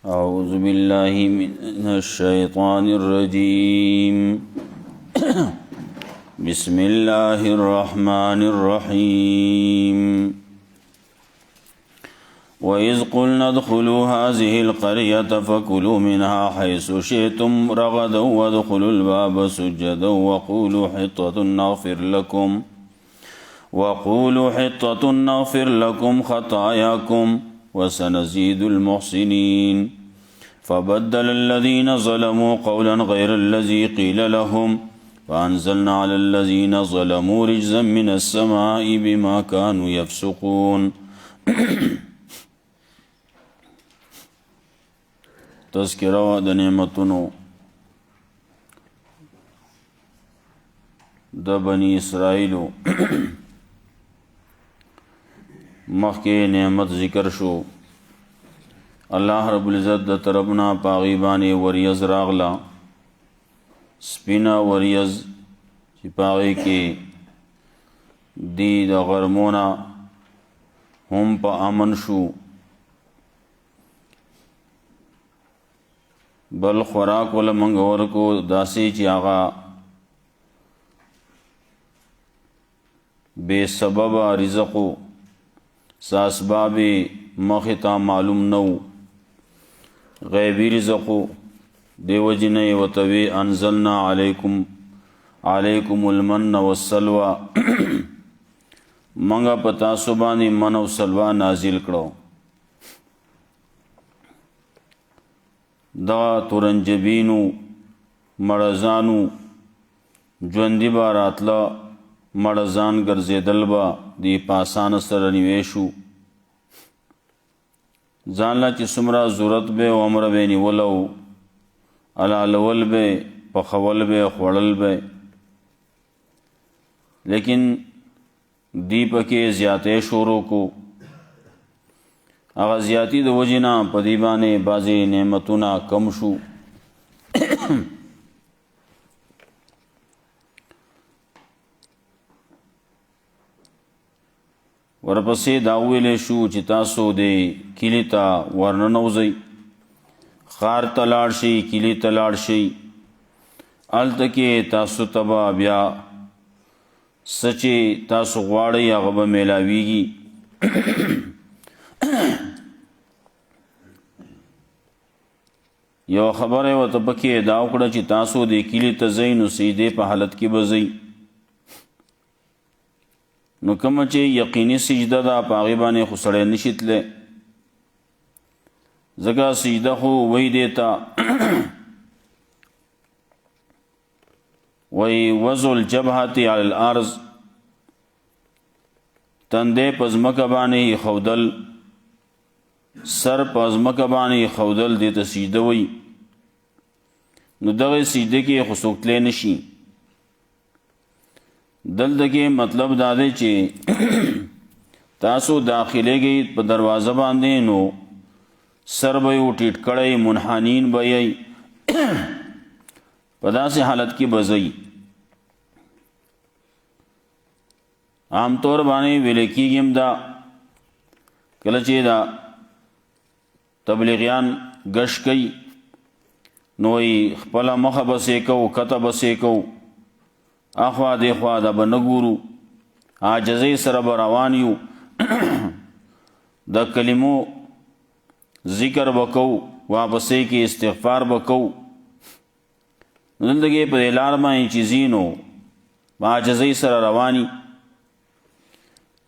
أعوذ بالله من الشيطان الرجيم بسم الله الرحمن الرحيم وإذ قلنا ادخلوا هذه القرية فكلوا منها حيث شئتم رغدا وادخلوا الباب سجدا وقولوا حطة نغفر لكم خطاياكم وسنزيد المحسنين فبدل الذين ظلموا قولا غير الذي قيل لهم فأنزلنا على الذين ظلموا رجزا من السماء بما كانوا يفسقون تذکرہ د نعمتونو د بنی اسرائیلو مخکې نعمت ذکر شو الله رب العزت د طرفنا پاغي باندې وریز راغلا سپینا وریز چې پاغي کې دی د غرمونا هم په امن شو بل خوراک ول منغور کو داسي چې آغا بے سبب رزقو ساسباب مختا معلوم نو غیبی رزقو دیو جنې وتوی انزلنا علیکم المن والسلوى منګه پتا سبانی من او سلوا نازل کړو دا تورنجبینو مړزانو ژوندې باراتلا مړزان ګرځېدل با دی پاسان سره نیویشو ځانله چې څومره ضرورت به او امر به نیولو علالول به پخول به خوړل به لیکن دی پکې زیاتې شروع کو هغه زیاتی د وجینا په دی باندې بعضې نعمتونه کم شو ورپسې دا ویلې شو چې تاسو د کلی ته ورننوځئ ښار ته لاړ شئ کلی ته لاړ شئ هلته کې تاسو ته به بیا څه چې تاسو غواړئ هغه به میلاویږي یو خبره ورته پکې دا وکړه چې تاسو د کلي ته ځئ نو سجدې په حالت کې به ځئ نو کومه چې یقیني سجده ده په هغې باندې خو سړی نشي تلی ځکه سجده خو وی دی ته وی وضع الجبهة علی الارض تندې په ځمکه باندې ښودل سر په ځمکه باندې ښودل دې ته سجده وی نو دغه سجده کې خو څوک تلی نشي دلته کې مطلب دا دی چې تاسو داخلېږئ په دروازه باندې نو سر به یې ټیټ کړی منحنین به یې په داسې حالت کې به ځئ عام طور باندې ویل کېږي هم دا کله چې دا تبلیغیان گش کوي نو یې خپله مخه به سیکو کته به سیکو اخوا دیخوا دا به نه ګورو عاجزۍ سره به روان یو د کلمو ذکر به کوو واپسې کې استغفار به کوو دلته کې په دې لار باندې چې ځي نو په عاجزۍ سره رواني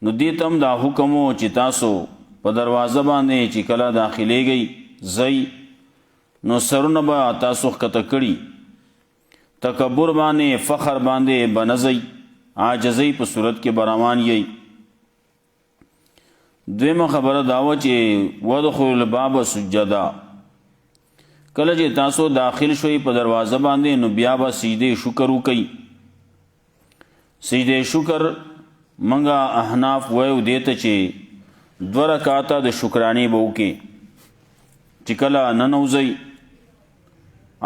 نو دې ته هم دا حکم و چې تاسو په دروازه باندې چې کله داخلېږئ ځئ نو سرونه به تاسو ښکته کړي تکبر باندې فخر باندې بنځئ عاجزۍ په صورت کې به روان یئ دویمه خبره دا وه چې ودخلوا الباب سجدا کله چې تاسو داخل شوئ په دروازه باندې نو بیا به سجدې شکر وکئ سجدې شکر منګه احناف ویو دې ته چې 2 رکعاته د شکرانې به وکې چې کله ننوځئ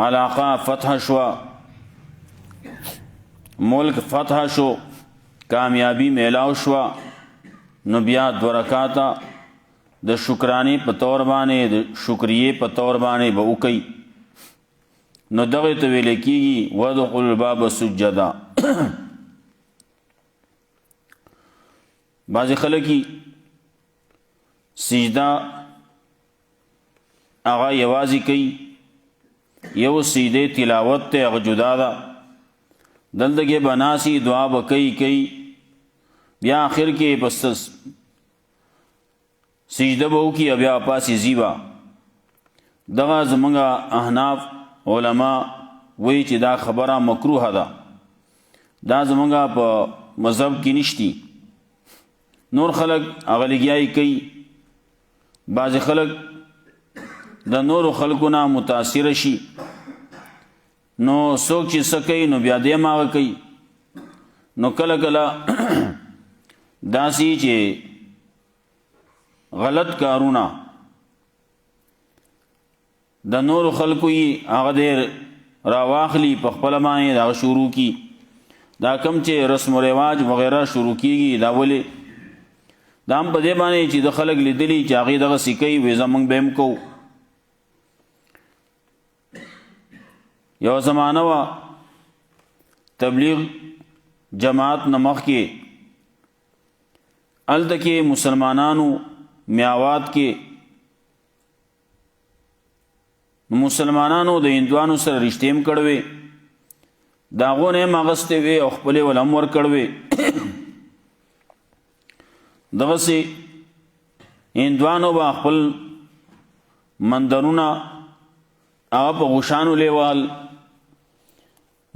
علاقه فتح شوه ملک فتح شو کامیابی میلاو شوه نو بیا 2 رکعاته د شکرانې په طور باندې د شکریې په طور باندې به وکړي نو دغه ته ویل کېږي وادخلوا الباب سجدا. بعضې خلک سجده هغه یوازې کوي، یو سجدې تلاوت ته هغه جدا ده، دلته کې به ناسي دعا به کوي بیا آخر کې بس سجده به وکړي بیا پاسې ځي به. دغه زموږ احناف علما وایي چې دا خبره مکروه ده، دا زموږ په مذهب کې نشتی. نور خلق هغه لګیایي کوي، بعضې خلق د نورو خلقو نه متاثره شي نو څوک چې څه کوي نو بیا دې هغه کوي. نو کله کله داسې چې غلط کارونه د نورو خلقو یې هغه دې راواخلي په خپله باندې هغه شروع کي. دا کم چې رسم و رواج وغیره شروع کیږي دا ولې دا هم په دې باندې چې د خلک لیدلي چې هغې دغسې کوي وایي زموږ به هم کوو. یو زمانه وه تبلیغ جماعت نه مخکې هلته کې مسلمانانو میاوات کې مسلمانانو د هندوانو سره رشتې هم کړوې، د هغو نه هم اخیستې وې او خپلې ول هم ورکړوې. دغسې هندوانو به خپل مندرونه هغه په غوشانو لیوال،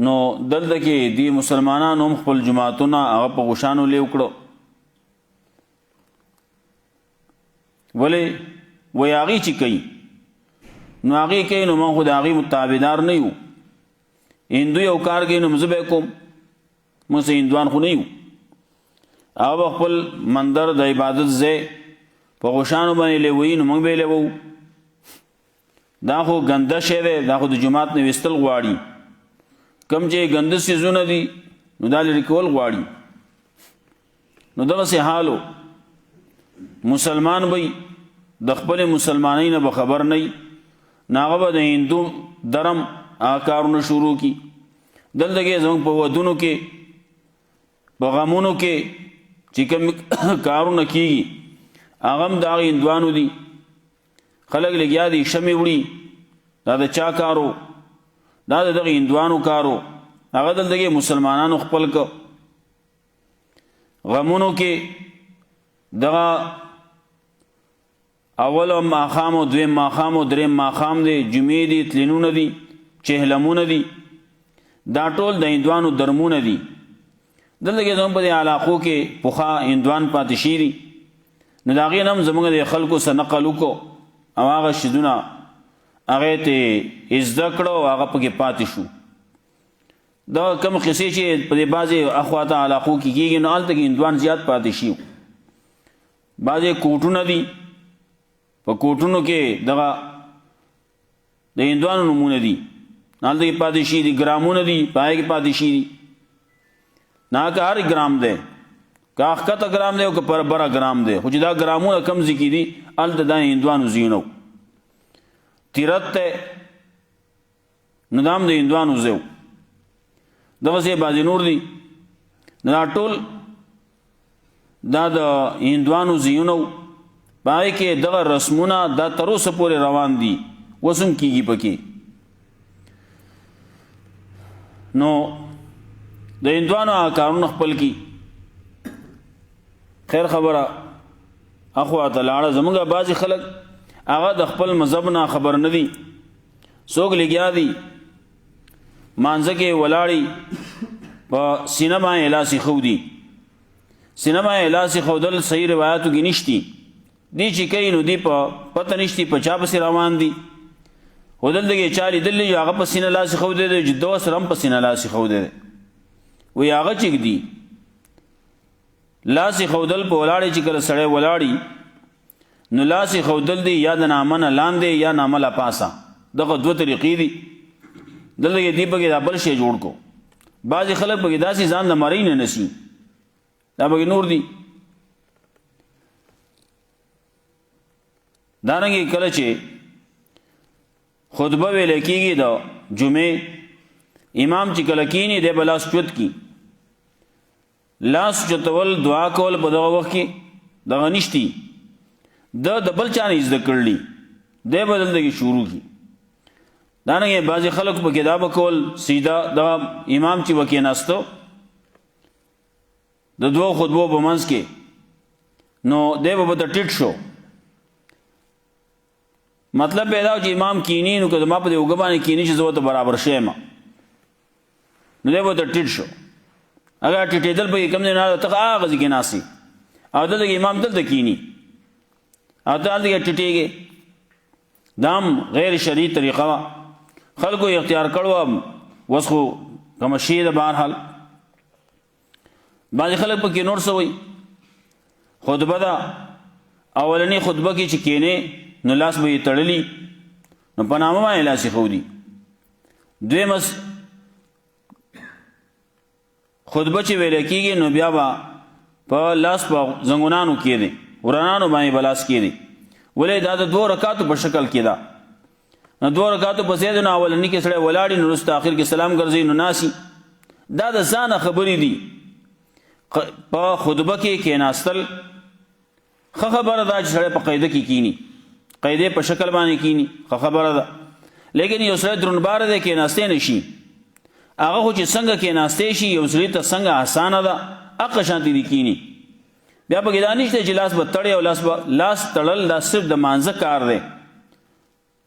نو دلته کې دی مسلمانانو هم خپل جماعتونه هغه په غوشانو لیو کړو. ولې وایي هغې چې کوي نو هغې کوي نو من خو د هغې متابعدار نه یو. هندو یو کار کوي نو زه به یې کوم، موږ څه هندوان خو نه یو. هغه به خپل مندر د عبادت ځای په غوشانو باندې لیوي نو موږ به یې لیوو. دا خو ګنده شی دی، دا خو د جومات نه ویستل غواړي. کم چې ګنده څیزونه دي نو دا لرې کول غواړي. نو دغسې حالو مسلمان به د خپلې مسلمانۍ نه به خبر نه وي، نو هغه به د هندو درم هغه کارونه شروع کي. دلته کې زموږ په ودونو کې په غمونو کې چې کوم کارونه کیږي هغه هم د هغې هندوانو دي. خلک لګیا دي شمې وړي، دا د چا کارو؟ دا د دغې هندوانو کارو. هغه دلته کې مسلمانانو خپل که غمونو کې دغه اول ماښام او دویم ماښام او دریم ماښام دی، جمعې دي، تلینونه دي، چهلمونه دي، دا ټول د هندوانو درمونه دي. دلته کې زموږ په دې علاقو کې پخوا هندوان پاتې شي دي، نو د هغې نه هم زموږ د خلکو څه نقل وکړو او هغه شیدونه هغې ته زده کړو او هغه پکې پاتې شو. دا کم قصې چې په دې بعضې اخواته علاقو کې کېږي نو هلته کې هندوان زیات پاتې شي. بعضې کوټونه دي، په کوټونو کې دغه د هندوانو نومونه دي، هلته کې پاتې شي دي. ګرامونه دي، په هغې کې پاتې شي دي. نه که هر ګرام دی، که ښکته ګرام دی او که پر بره ګرام دی، خو چې دا ګرامونه کم ځای کې دي هلته دا هندوانو ځایونه و. تیرت دی نو دا هم د هندوانو ځای و. دغسې بعضې نور دي. دا ټول دا د هندوانو ځایونه و. په هغې کې دغه رسمونه دا تر اوسه پورې روان دي، اوس هم کېږي پکې. نو د هندوانو هغه کارونه خپل کی. خیر خبره اخوا ته لاړه. زموږ بعضې خلک هغه د خپل مذهب نه خبر نه دي، څوک لګیا دي مانځه کې ولاړي په سینه باندې لاس ایښودي. سینه باندې لاس ایښودل صحیح روایاتو کې نشتي. دی چې کوي نو دی په پته نشتي په چا پسې روان دي. خو دلته کې چا لیدلی چې هغه په سینه لاس ایښودی دی، چې دوه سره هم په سینه لاس ایښودی دی. وایي هغه چې ږدي لاس ایښودل په ولاړې چې کله سړی ولاړي نو لاس ایښودل دی یا د نامه نه لاندې یا نامه له پاسه. دغه دوه طریقې دي. دلته کې دی پکې دا بل شی جوړ کو. بعضې خلک پکې داسې ځان د مرۍ نه نسي، دا پکې نور دي. دارنګه کله چې خطبه ویل کېږي د جمعې امام چې کله کینی دی به لاس چوت کی لاس چوتول دعا کول په دغه وخت کې دغه نشتی د بل چا نه زده کړلی دی به دلته شروع کی دارنګه بعضې خلک په کې دا به کول سیده دغه امام چې به کېناستو د دوو خطبو په منځ کې نو دی به ورته ټیټ شو مطلب پیدا چې امام کینی نو که زما په دې اوږه باندې کینی چې زه ورته برابر شیم نو دی به ورته ټیټ شو اگر ټیټېدل به یې کم دی نه ته هغه ځای کې ناستې او دلته امام دلته کینی او ته هلته کې ټیټېږې دا هم غیر شرعي طریقه وه خلکو اختیار کړو اوس خو کومه شی ده بهرحال بعضې خلک پکې نور څه وایي خطبه ده اولنۍ خطبه کې چې کینې نو لاس به یې تړلی نو په نامه باندې لاس ایښودي دویمه خطبه چې ویلی کېږي نو بیا به په لاس په زنګونانو کېدی ورانانو باندې به لاس کېدی ولې دا د 2 رکعاتو په شکل کې ده نو 2 رکعاتو پسې د نو اولني کې سړی ولاړي نو وروسته آخر کې سلام ګرځوي نو ناسي دا د ځانه خبرې دي په خطبه کې کېناستل ښه خبره ده چې سړی په قاعده کې کینی قاعدې په شکل باندې کینی ښه خبره ده لیکن یو سړی درونباره دی کېناستی نه شي هغه خو چې څنګه کېناستی شي یو سړي ته څنګه اسانه ده هغه شانتې دي کینی بیا پکې دا نشته چې لاس به تړی او لاس تړل دا صرف د مانځه کار دی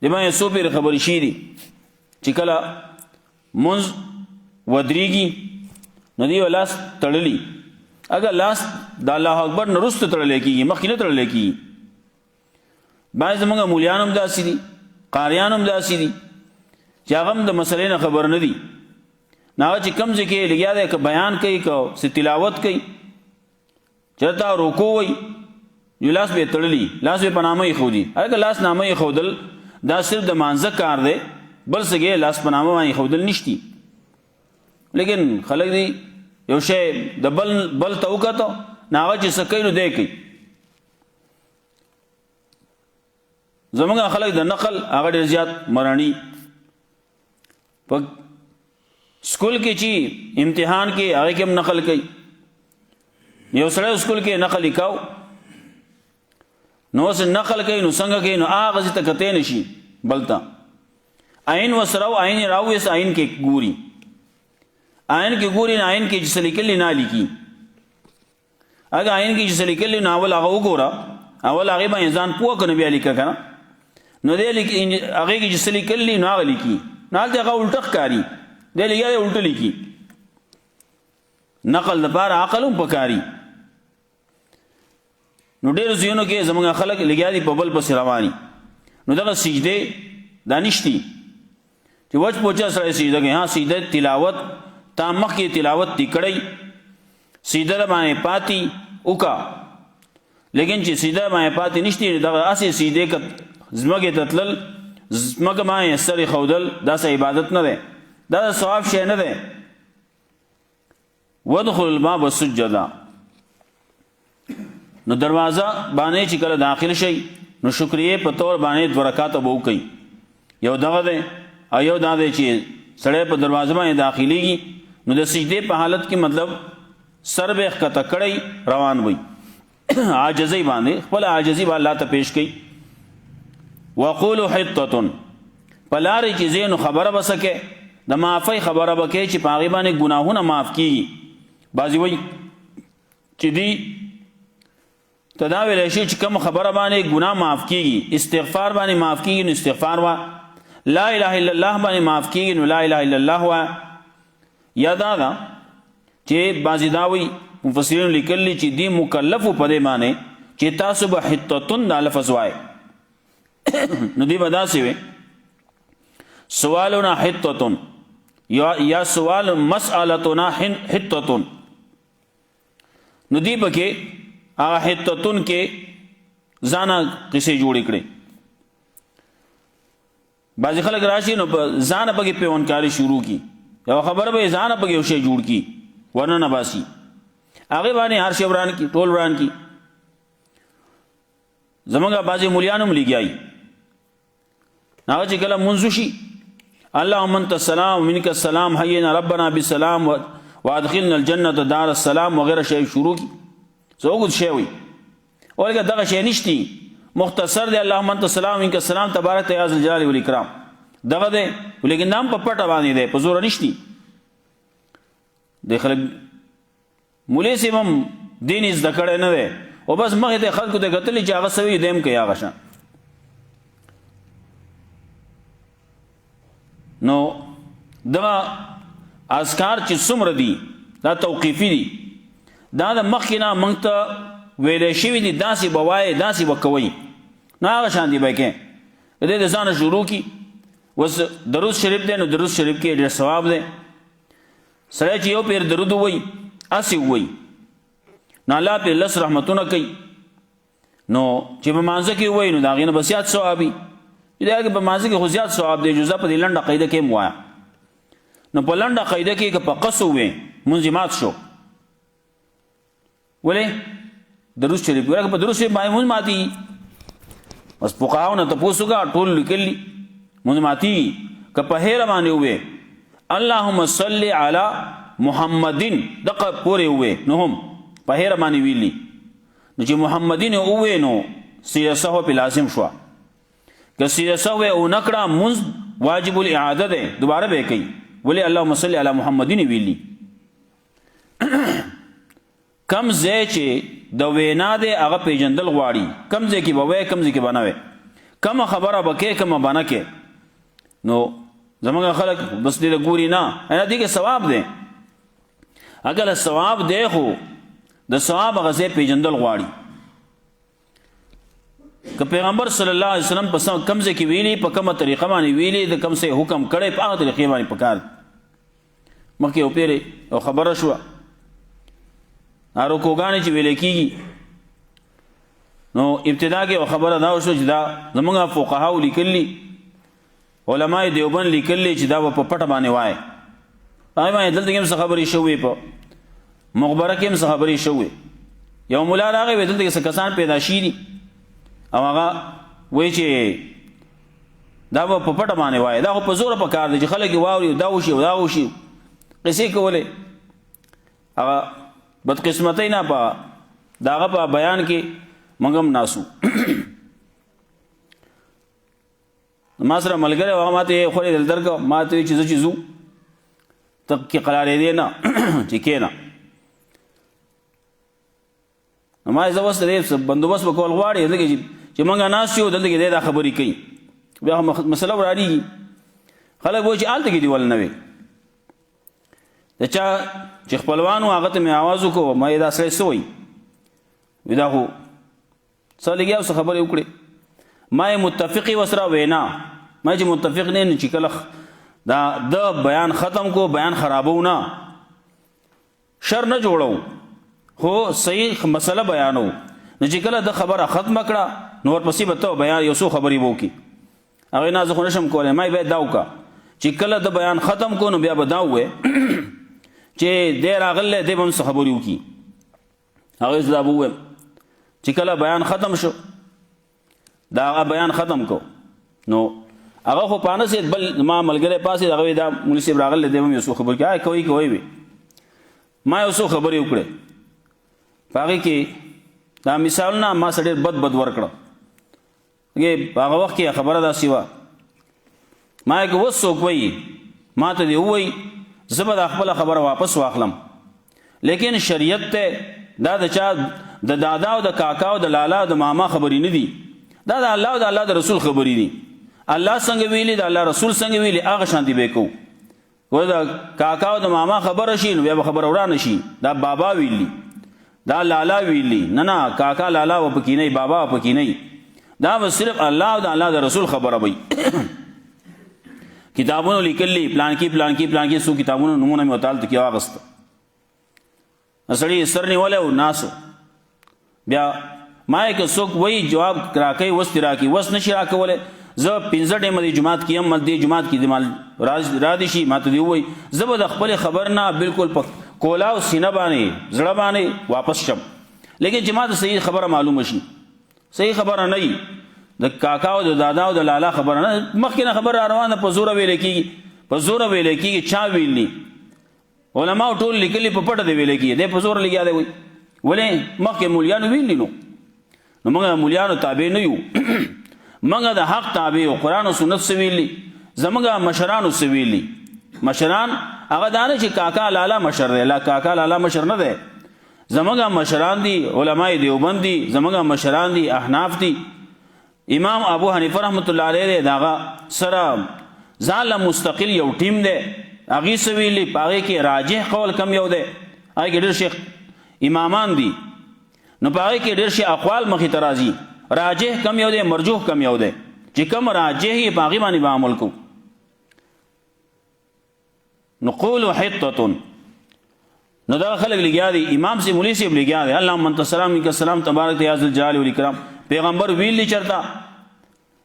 د باندې څو پېرې خبرې شي دي چې کله مونځ ودرېږي نو دی به لاس تړلی اگر لاس د الله اکبر نه وروسته تړلی کېږي مخکې نه تړلی کېږي بعضې زموږ مولیان هم داسې دي قاریان هم داسې دي چې هغه هم د مسلې نه خبر نه دي نو هغه چې کوم ځای کې لګیا دی که بیان کوي که څه تلاوت کوي چېرته رکوع وایي یو لاس به یې تړلي لاس به یې په نامه ایښودي هلکه لاس نامه ایښودل دا صرف د مانځه کار دی بل څه کې لاس په نامه باندې ایښودل نشتي لیکن خلک دی یو شی د بل ته وکتو نو هغه چې څه کوي نو دی کوي زموږ خلک د نقل هغه ډېر زیات مرڼي په سکول کې چې امتحان کې هغه کې هم نقل کوي یو سړی سکول کې نقل وکاو نو اوس نقل کوي نو څنګه کوي نو هغه ځای ته کتی نه شي بل ته عین وسره عین راویست عین کې ګوري عین کې ګوري نه عین کې چې څه لیکلي نه لیکي هغه عین کې چې څه لیکلي نو اول هغه وګوره اول هغې باندې ځان پوه که نه بیا لیکه که نه نو دی هغې کې چې څه لیکلي نو هغه لیکي نو هلته هغه الټه ښکاري دی لګیا دی الټه لیکي نقل دپاره عقل هم پکاري نو ډېرو ځایونو کې زموږ خلک لګیا دي په بل پسې رواني نو دغه سجدې دا نشتي چې وچ پوچه سړی سجده کوي ها سجده تلاوت تا مخکې تلاوت دې کړی سجده باندې پاتې وکړه لیکن چې سجده باندې پاتې نشتي دغه هسې سجدې که ځمکې ته تلل ځمکه باندې سر ښودل داسې عبادت نه دی دا د ثواب شی نه دی ودخل الباب سجدا نو دروازه باندې چې کله داخل شي نو شکریه په طور باندې 2 رکعاته به وکړي یو دغه دی او یو دا دی چې سړی په دروازه باندې داخلېږي نو د سجدې په حالت کې مطلب سر به ښکته کړی روان وي عاجزۍ باندې خپل عاجزي به الله ته پیش کوي وقولو حطة په لارې چې ځې نو خبره به څه کوې د معافۍ خبره به کوې چې په هغې باندې ګناهونه معاف کېږي بعضې وایي چې دی ته دا ویلی شي چې کوم خبره باندې ګناه معاف کېږي استغفار باندې معاف کېږي نو استغفار وایه لا اله الا الله باندې معاف کېږي نو لا اله الا الله وایه یا دا ده چې بعضې دا وایي مفسرینو لیکلي چې دی مکلفو په دې باندې چې تاسو به حطتون دا لفظ وایه نو دی به داسې وي سوالنا حطتون یا سوال مسئلتنا حطتون نو دی پکې هغه حطتون کې ځانه قصې جوړې کړې بعضې خلک راشي نو ځانه پکې پیونکاري شروع کی یو خبره به ځانه پکې یو شی جوړ کی ورنه نه باسي هغې باندې هر شی وران کی ټول وران کی زمونږ بعضې مولیان هم لګیایي هغه چې کله منځ وشي اللهم انت السلام ومنک السلام حینا ربنا بالسلام وادخلنا الجنة دار السلام وغیره شی شروع کی څه اوږد شی وي ولکه دغه شی نشتی مختصر دی اللهم انت السلام ومنک السلام تبارک یا ذا الجلال والاکرام دغه دی ولیکن نام په پټه باندې دی په زوره نشتی د خلک مولوی صاحب هم دین زده کړی نه دی او بس مخې ته خلکو ته کتلي چې هغه څه وي دی هم کوي هغه شان نو دغه اذکار چې څومره دي دا توقیفي دي دا د مخکې نه موږ ته ویلی شوي دي داسې به وایې داسې به کوئ نه هغه شان دي به یې کوې د دې د ځانه شروع کي اوس درود شریف دی نو درود شریف کې ډېر ثواب دی سړی چې یو پیر درود ووایي هسې ووایي نو الله پرې لس رحمتونه کوي نو چې په مانځه کې ووایي نو د هغې نه به زیات ثواب وي د هغې په مانځه کې خو زیات ثواب دی جزا په دې لنډه قاعده کې هم وایه نو په لنډه قاعده کې که په قص ووایې مونځ مات شو ولې درود شریف وایه که په درود شریف باندې مونځ ماتېږي بس فقهاو نه تپوس وکړه ټول لیکلي مونځ ماتېږي که په هیره باندې ووایې اللهم صل علی محمدین دقه پورې ووایې نو هم په هیره باندې ویلي نو چې محمدین ووایې نو سیده سهو پې لازم شوه که سیده سهو یې ونه کړه مونځ واجب الاعاده دی دوباره به یې کوي ولې اللهم صل علی محمدین ویلي کم ځای چې د وینا دی هغه پیژندل غواړي کم ځای کې به وایې کم ځای کې به نه وایې کومه خبره به کې کومه به نه کې نو زمونږ خلک بس دې ګوري نه دې کې ثواب دی اگر ثواب دی خو د ثواب هغه ځای پیژندل غواړي که پیغمبر صلی الله علیه وسلم په کم ځای کې ویلي په کومه طریقه باندې ویلي د کوم څه حکم کړی په هغه طریقې باندې پکار مخکې یو پیرې او خبره شوه رکوګانې چې ویلې کېږي نو ابتدا کې یو خبره دا وشوه چې دا زمونږ فقهاو لیکلي علماء دیوبند لیکلي چې دا به په پټه باندې وایي هغې باندې دلته کې هم څه خبرې شوې په مخبره کې هم څه خبرې شوې یو ملا راغی وایي دلته کې څه کسان پیدا شي دي او هغه وایي چې دا به په پټه باندې وایي دا خو په زوره پکار دی چې خلک یې واوري دا وشي او دا وشي قصې کولې هغه بدقسمتۍ نه په د هغه په بیان کې موږ هم ناسو ما سره ملګری و هغه ما ته یې خورې دل درکړه ما ته وایي چې زه چې ځو ته کې قرارېدې نه چې کښېنه نو ما زه اوس د دې بندوبست به کول غواړې ځکه چې موږ ناست یو دلته کې دی دا خبرې کوي بیا مسله ورارېږي خلک به وایي چې هلته کې دې ول نه وې د چا چې خپلوان و هغه ته مې آواز وکړو ما یې دا سړی څه وایي وي دا خو څه لګیا څه خبرې وکړې ما یې متفقې ورسره وینا ما چې متفق نه چې کله دا د بیان ختم کو بیان خرابو نه شر نه جوړو خو صحیح مسله بیانو نو چې کله د خبره ختمه کړه نو ورپسې به ته بیان یو څو خبرې به وکړي هغې نه زه خو نشم کولی ما یې باید دا وکړه چې کله د بیان ختم کو نو بیا به دا ووایې چې دی راغلی دی به هم څه خبرې وکړي هغې زه دا به ووایم چې کله بیان ختم شو دا هغه بیان ختم کو نو هغه خو پانه سید بل ما ملګری پاسې هغه دا مولوي صاحب راغلی دی به هم یو څو خبرې کوي کوي کوي وي ما یو څو خبرې وکړې په هغې کې دا مثالونه ما سره ډېر بد ورکړه په هغه وخت کې خبره داسې وه ما یې که اوس څوک وایي ما ته دې ووایي زه به دا خپله خبره واپس واخلم لیکن شریعت ته دا د چا د دادا او د کاکا او د لالا او د ماما خبرې نه دي دا د الله او د الله د رسول خبرې دي الله څنګه ویلي د الله رسول څنګه ویلي هغه شانتي به یې کوو که د کاکا او د ماما خبره شي نو بیا به خبره ورانه شي دا بابا ویلي دا لالا ویلي نه کاکا لالا و پکې نه بابا و پکې نه دا به صرف الله او د الله د رسول خبره وي کتابونو لیکلي پلان کې څو کتابونو نمونه مې ورته هلته کې واخېسته سړي سر نیولی و ناسو بیا ما یې که څوک وایي جواب راکوي وس دې راکوي وس نشي راکولی زه 15 ټیمه دې جومات کې یم دې جومات کې دې مال را دي شي ما ته دې ووایي زه به د خپلې خبر نه بلکل په کولا او سینه باندې زړه باندې واپس شم لیکن چې ما ته صحیح خبره معلومه شي صحیح خبره نه وي د کاکا او د دادا او د لالا خبره نه مخکې نه خبره روانه په زوره ویل کېږي په زوره ویل کېږي چا ویلي علماو ټول لیکلي په پټه دی ویل کېږي دی په زوره لګیا دی وایي ولې مخکې مولیانو ویلي نو موږ مولیانو تابع نه یو موږ د حق تابع یو قرآن او سنت څه ویلي زموږ مشرانو څه ویلي مشران هغه دا نه چې کاکا لالا مشر دی لا کاکا لالا مشر نه دی زموږ مشران دي علماء دیوبند دي زموږ مشران دي احناف دي امام ابو حنیفه رحمت الله علیه دی داغه سره ځان مستقل یو ټیم دی هغې څه ویلي په هغې کې راجح قول کم یو دی هغې کې ډېر شیخ امامان دي نو په هغې کې ډېر شي اقوال مخې ته راځي راجح کم یو دی مرجوح کم یو دی چې کم راجح یې په هغې باندې به عمل کوو نو قولو حطة نو دغه خلک لګیا دي امام صاحب مولوي صاحب لګیا دی اللهم انت السلام منک السلام تبارک یا ذو الجلال والاکرام پیغمبر ویلی چرتا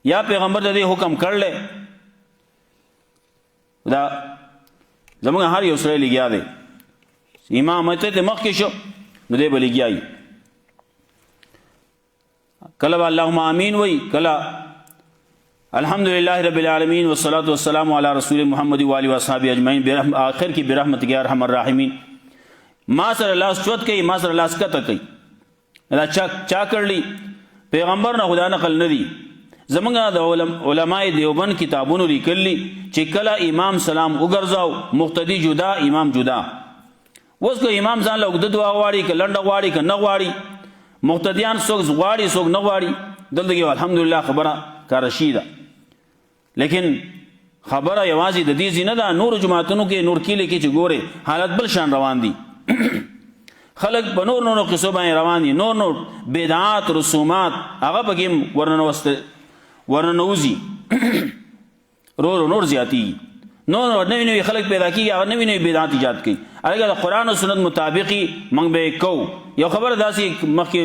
یا پیغمبر د دې حکم کړل دا زموږ هر یو سره لګیا دی امامت ته مخکې شو نو دی به لګیایي کله به اللهم امین وی کله الحمدلله رب العالمین والصلاة والسلام علی رسول محمد و آله و اصحابہ اجمعین آخر کی برحمتک یا ارحم الراحمین ما سره لاس چوت کوي ما سره لاس کته کوي دا چا کړلی پیغمبر نه خدا نقل نه دی زمونږ د علماء دیوبند کتابونو لیکلي چې کله امام سلام وګرځاو مقتدی جدا امام جدا اوس که امام ځان له اوږده دعا غواړي که لنډه غواړي که نه غواړي مقتدیان څوک غواړي څوک نه غواړي دلته کې الحمدلله خبره کارشي ده لیکن خبره یوازې د دې ځینه ده نور جماعتونو کې نور کیلې کې چې ګورې حالت بل شان روان دي خلق په نور نورو قصو باندې روان دي نور نور بدعات رسومات هغه پکې ورننوځي نور زیاتی نور نوی نوی خلق پیدا کیږي هغه نوی نوی بدعات ایجاد کوي هغه د قرآن او سنت مطابقي موږ به کوو یو خبره داسې مخکې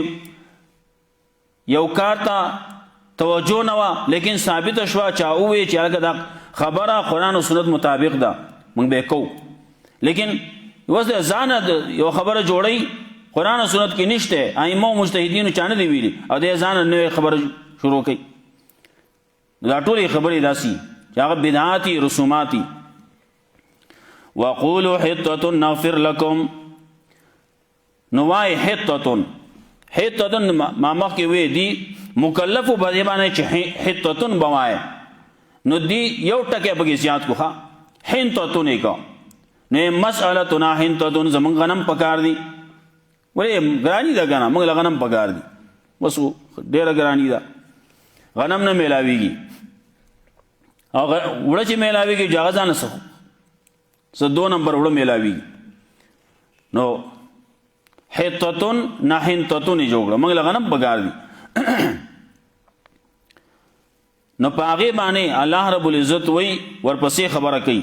یو کار ته توجه نه وه لیکن ثابته شوه چا ووایي چې هلکه دا خبره قرآن او سنت مطابق ده موږ به کوو لیکن اوس د ځانه یو خبره جوړوي قرآن او سنت کې نشته ائمه او مجتهدینو چا نه دي ویلي او د ځانه نوې خبره شروع کوي دا ټولې خبرې داسې چې هغه بدعاتي رسوماتي وقولوا حطة نغفر لكم نو وایي حطة ما مخکې وی دي مکلفو په دې باندې چې حطة به وایي نو دی یو ټکی پکې زیات کو ښه حنطة یې کو نو مسألتنا حنطة زمونږ غنم پکار دي ولې ګراني ده که نه موږ له غنم پکار دي بس ډېره ګراني ده غنم نه میلاویږي او وړه چې میلاویږي چې هغه ځانه څه 2 نمبر وړه میلاویږي نو حطة نه حنطة یې جوړ کړه موږ له غنم پکار دي نو په هغې باندې الله رب العزت وی ورپسې خبره کوي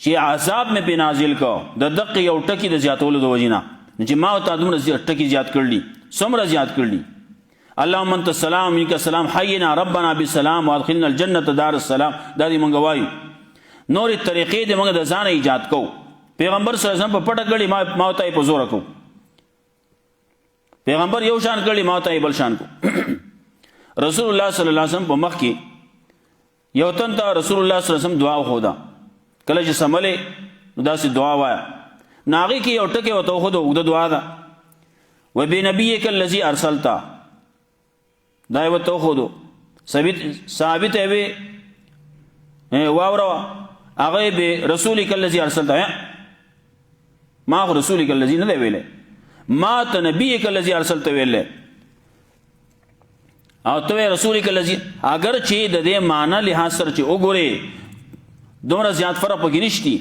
چې عذاب مې پې نازل کو د دقې یو ټکي د زیاتولو د وجې نه چې ما ورته دومره ټکي زیات کړلي څومره زیات کړلي اللهم انت السلام منک السلام حینا ربنا بالسلام وادخلنا الجنة دار السلام دا دې موږ وایو نورې طریقې دې موږ د ځانه ایجاد کوو پیغمبر صلی الله علیه وسلم په پټه کړي ما ورته یې په زوره کوو پیغمبر یو شان کړي ما ورته یې بل شان کوو رسول الله صلی الله علیه وسلم په مخ کې یو تن ته رسول الله صلی الله علیه وسلم دعا وښوده کله چې سملې نو داسې دعا وایه نو هغې کې یو ټکی ورته وښوده اوږده دعا ده وبنبیک الذي ارسلته دا یې ورته وښودو ثابت یې وې واوروه هغه یې به رسولک الذي ارسلته ما خو رسولک الذي نه دی ویلی ما ته نبیک الذي ارسلته ویلی او ته رسولک الذي اگر چې د دې معنی لحاظ سره چې وګورې دومره زیات فرق پکې نشتی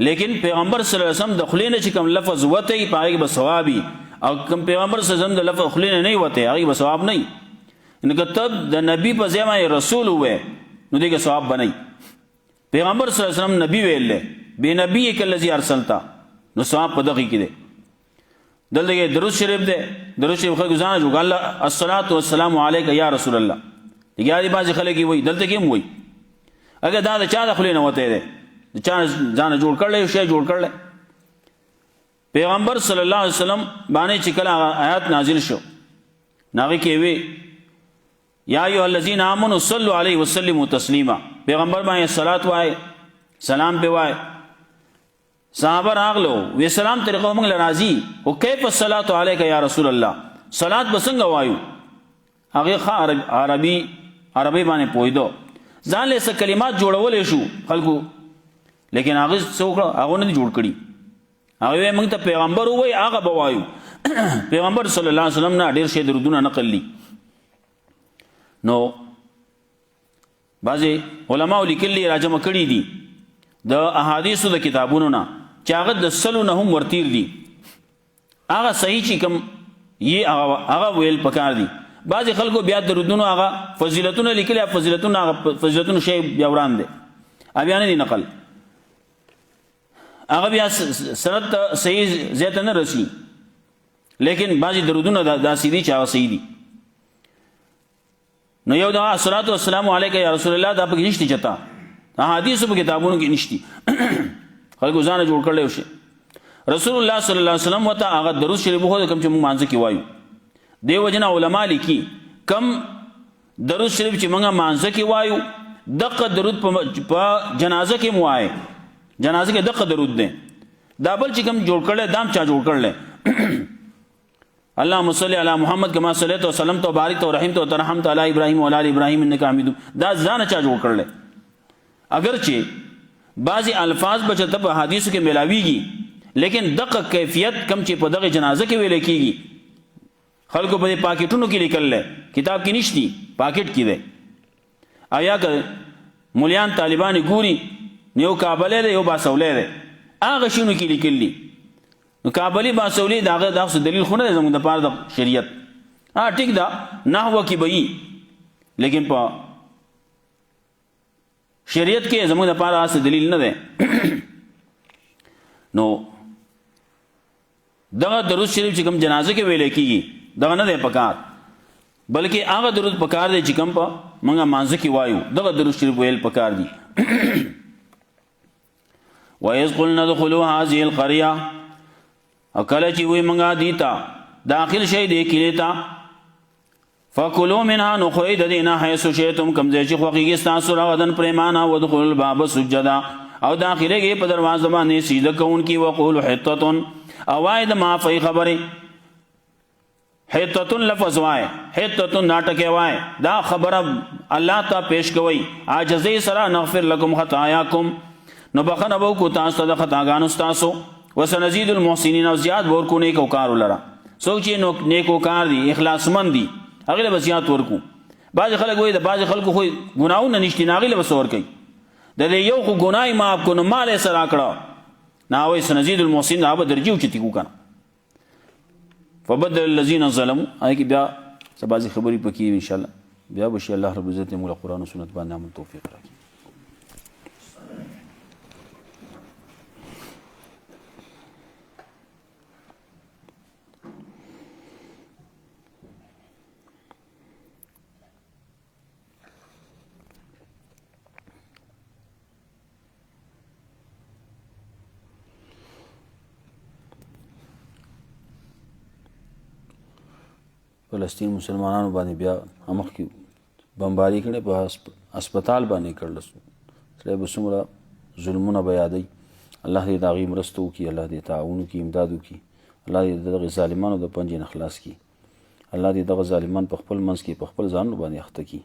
لیکن پیغمبر صلی الله علیه وسلم د خولې نه چې کوم لفظ وتی په هغې به ثواب وي او کوم پیغمبر صلی الله علیه وسلم د لفظ خولې نه نه وتی هغې به ثواب نه وي نو که ته د نبي په ځای باندې رسول ووایې نو دې کې ثواب به نه وي پیغمبر صلی الله علیه وسلم نبي ویل دی بنبیک الذي ارسلته نو ثواب په دغې کې دی دلته کې درود شریف دی درود شریف خلکو ځانه جوړ الله الصلاة والسلام علیک یا رسول الله لګیا دي بعضې خلک یې وایي دلته کې هم وایي اگر دا د چا د خولې نه وتی دی د چا ځانه جوړ کړلی یو شی جوړ کړلی پیغمبر صلی الله علیه وسلم باندې چې کله هغه آیات نازل شو نو هغې کې وی یا ایها الذین آمنوا صلوا علیه وسلموا تسلیما، پیغمبر باندې صلات وای، سلام په وای. صحابه راغلو وی سلام طریقه موږ لرازي او کیف الصلاه علیک یا رسول الله، صلات بسنګ وایو. هغه عربی باندې پویدو، ځان له څه کلمات جوړولې شو خلکو، لیکن هغه څوک هغه نه جوړ کړي. هغه موږ ته پیغمبر وای هغه بوایو. پیغمبر صلی الله علیه وسلم نه ډیر شی درودونه نقل لی. نو بعضی علماء لیکلي راجمه کړي دي د احادیثو د کتابونو نه چې هغه د سلو نه هم ورتیر دي، هغه صحیح چې کوم یې هغه ویل پکار دي. بعضی خلکو بیا درودونو هغه فضیلتونه لیکلي، فضیلتونو شی بیا وران دي، بیا نه دي نقل، هغه بیا سند صحیح زیاته نه رسی. لیکن بعضی درودونه داسې دي چې هغه صحیح دي. نو یو دا الصلاۃ والسلام علیک یا رسول الله دا پکې نشته، چتا احادیثو په کتابونو کې نشته، خلکو ځان جوړ کړل شي. رسول الله صلی الله علیه وسلم وته هغه درود شریف خو کوم چې موږ مانځ کې وایو، دیو جنا علماء لیکي کم درود شریف چې موږ مانځ کې وایو دغه درود په جنازه کې موای، جنازه کې دغه درود دی. دا بل چې کوم جوړ کړل دام چا جوړ کړل، اللهم صل علی محمد کما صلیت وسلم تو بارک تو رحمت و ترحمت علی ابراهیم و علی ابراهیم انک حمید، دا ځان چا جوړ کړل. اگرچه بعضی الفاظ بچته په حدیثو کې ملاویږي، لیکن دغه کیفیت کم چې په دغه جنازه کې ویل کېږي، خلکو په پاکټونو کې لیکل، کتاب کې نشتی، پاکټ کې دی. آیا که مولیان طالبان ګوري نیو کابل دی یو باسولې دی، هغه شنو کې لیکلی. نو کابلی باسولی داغه دغه دلیل خو نه زموږ د پاره د شریعت. ټیک دا نحوه کې به، لیکن په شریعت کې زموږ د پاره اس دلیل نه ده. نو دغه درود شریف چې کوم جنازه کې ویل کېږي دغه نه ده پکار، بلکې هغه درود پکار دی چې کوم په موږ مانځ کې وایو، دغه درود شریف ویل پکار دی. وَإِذْ قُلْنَا ادْخُلُوا هَٰذِهِ الْقَرْيَةَ، او کله چې وی منګه دیتا داخل شي دی کلی تا، فکلوا منها نخرج دینا حيث شئتم، کم ځای چې خوږی تاسو راغدن پریمانه، ودخلوا الباب سجدا، او داخله کې په دروازه باندې سیده کون کی، وقولوا حطه، اوای د معافی خبره، حطه لفظ وای، حطه ناټکه وای، دا خبره الله ته پیش کوي، عاجزی سره نغفر لكم خطاياكم، نو بخنه بو کو تاسو د خطاګانو تاسو، وسنزيد المحسنين، او زیاد ورکو نیک وکار لرا، څوک چې نیک وکار دي اخلاص مند دي هغه له زیات ورکو. بعض خلک وایي د بعض خلکو خو ګناونه نشتی، هغه له وسور کوي، د یو خو ګناي معاف کو نو مال سره کړه، نه وایي سنزيد المحسنين هغه درجیو چې تیګو کنه. فبدل الذين ظلموا، هغه کې بیا سبازي خبري پکې ان شاء الله بیا بشي. الله رب عزت موږ قرآن او سنت باندې عمل توفیق راکړي. فلسطین مسلمانانو باندې بیا همخ کې بمباری کړي، په هسپتال باندې کړل، سره به څومره ظلمونه به یادوي. الله دې د هغې مرسته وکړي، الله دې تعاون وکړي، امداد وکړي، الله دې دغه ظالمانو د پنجې نه خلاص کړي، الله دې دغه ظالمان په خپل منځ کې په خپل ځانونو باندې اخته کړي.